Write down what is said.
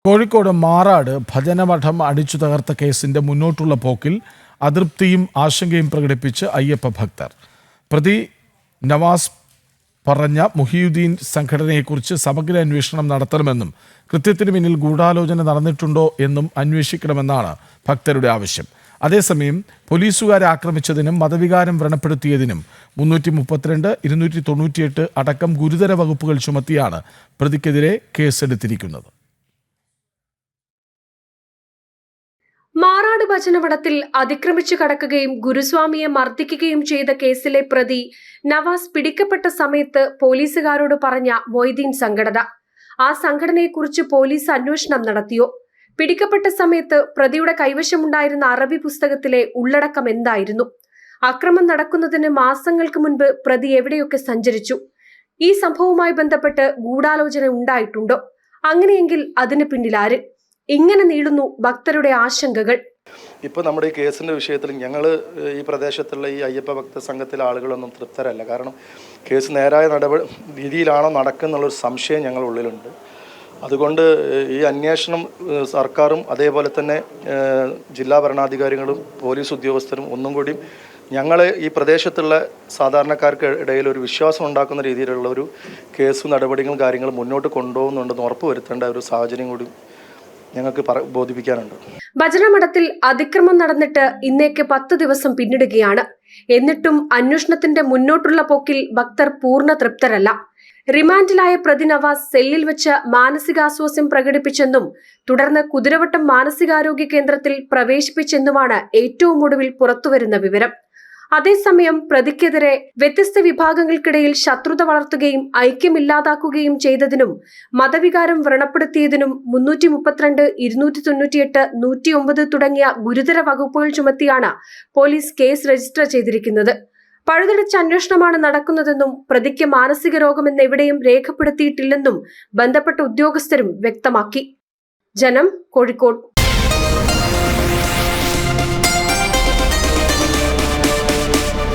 കോഴിക്കോട് മാറാട് ഭജനമഠം അടിച്ചു തകർത്ത കേസിന്റെ മുന്നോട്ടുള്ള പോക്കിൽ അതൃപ്തിയും ആശങ്കയും പ്രകടിപ്പിച്ച് അയ്യപ്പ ഭക്തർ. പ്രതി നവാസ് പറഞ്ഞ മുഹിയുദ്ദീൻ സംഘടനയെക്കുറിച്ച് സമഗ്ര അന്വേഷണം നടത്തണമെന്നും കൃത്യത്തിന് പിന്നിൽ ഗൂഢാലോചന നടന്നിട്ടുണ്ടോ എന്നും അന്വേഷിക്കണമെന്നാണ് ഭക്തരുടെ ആവശ്യം. അതേസമയം പോലീസുകാരെ ആക്രമിച്ചതിനും മതവികാരം വ്രണപ്പെടുത്തിയതിനും 332, 298 അടക്കം ഗുരുതര വകുപ്പുകൾ ചുമത്തിയാണ് പ്രതിക്കെതിരെ കേസെടുത്തിരിക്കുന്നത്. മാറാട് ഭജനമഠത്തിൽ അതിക്രമിച്ചു കടക്കുകയും ഗുരുസ്വാമിയെ മർദ്ദിക്കുകയും ചെയ്ത കേസിലെ പ്രതി നവാസ് പിടിക്കപ്പെട്ട സമയത്ത് പോലീസുകാരോട് പറഞ്ഞ മൊയ്തീൻ സംഘടന, ആ സംഘടനയെക്കുറിച്ച് പോലീസ് അന്വേഷണം നടത്തിയോ? പിടിക്കപ്പെട്ട സമയത്ത് പ്രതിയുടെ കൈവശമുണ്ടായിരുന്ന അറബി പുസ്തകത്തിലെ ഉള്ളടക്കം എന്തായിരുന്നു? അക്രമം നടക്കുന്നതിന് മാസങ്ങൾക്ക് മുൻപ് പ്രതി എവിടെയൊക്കെ സഞ്ചരിച്ചു? ഈ സംഭവവുമായി ബന്ധപ്പെട്ട് ഗൂഢാലോചന ഉണ്ടായിട്ടുണ്ടോ? അങ്ങനെയെങ്കിൽ അതിന് പിന്നിൽ ആര്? ഇങ്ങനെ നീളുന്നു ഭക്തരുടെ ആശങ്കകൾ. ഇപ്പോൾ നമ്മുടെ ഈ കേസിൻ്റെ വിഷയത്തിൽ ഞങ്ങൾ ഈ പ്രദേശത്തുള്ള ഈ അയ്യപ്പ ഭക്ത സംഘത്തിലെ ആളുകളൊന്നും തൃപ്തരല്ല. കാരണം കേസ് നേരായ രീതിയിലാണോ നടക്കുന്നുള്ളൊരു സംശയം ഞങ്ങളുടെ ഉള്ളിലുണ്ട്. അതുകൊണ്ട് ഈ അന്വേഷണം സർക്കാരും അതേപോലെ തന്നെ ജില്ലാ ഭരണാധികാരികളും പോലീസ് ഉദ്യോഗസ്ഥരും ഒന്നും കൂടി ഞങ്ങളെ ഈ പ്രദേശത്തുള്ള സാധാരണക്കാർക്ക് ഇടയിൽ ഒരു വിശ്വാസം ഉണ്ടാക്കുന്ന രീതിയിലുള്ള ഒരു കേസ് നടപടികളും കാര്യങ്ങളും മുന്നോട്ട് കൊണ്ടുപോകുന്നുണ്ടെന്ന് ഉറപ്പുവരുത്തേണ്ട ഒരു സാഹചര്യം കൂടി ഞങ്ങൾക്ക് ബോധിപ്പിക്കാനുണ്ട്. ഭജനമഠത്തിൽ അതിക്രമം നടന്നിട്ട് ഇന്നേക്ക് 10 ദിവസം പിന്നിടുകയാണ്. എന്നിട്ടും അന്വേഷണത്തിന്റെ മുന്നോട്ടുള്ള പോക്കിൽ ഭക്തർ പൂർണ്ണ തൃപ്തരല്ല. റിമാൻഡിലായ പ്രതി നവാസ് സെല്ലിൽ വെച്ച് മാനസികാസ്വാസ്യം പ്രകടിപ്പിച്ചെന്നും തുടർന്ന് കുതിരവട്ടം മാനസികാരോഗ്യ കേന്ദ്രത്തിൽ പ്രവേശിപ്പിച്ചെന്നുമാണ് ഏറ്റവും ഒടുവിൽ പുറത്തുവരുന്ന വിവരം. അതേസമയം പ്രതിക്കെതിരെ വ്യത്യസ്ത വിഭാഗങ്ങൾക്കിടയിൽ ശത്രുത വളർത്തുകയും ഐക്യമില്ലാതാക്കുകയും ചെയ്തതിനും മതവികാരം വ്രണപ്പെടുത്തിയതിനും 332, 298, 109 തുടങ്ങിയ ഗുരുതര വകുപ്പുകൾ ചുമത്തിയാണ് പോലീസ് കേസ് രജിസ്റ്റർ ചെയ്തിരിക്കുന്നത്. പഴുതടച്ച അന്വേഷണമാണ് നടക്കുന്നതെന്നും പ്രതിക്ക് മാനസിക രോഗമെന്ന് എവിടെയും രേഖപ്പെടുത്തിയിട്ടില്ലെന്നും ബന്ധപ്പെട്ട ഉദ്യോഗസ്ഥരും വ്യക്തമാക്കി. ജനം, കോഴിക്കോട്.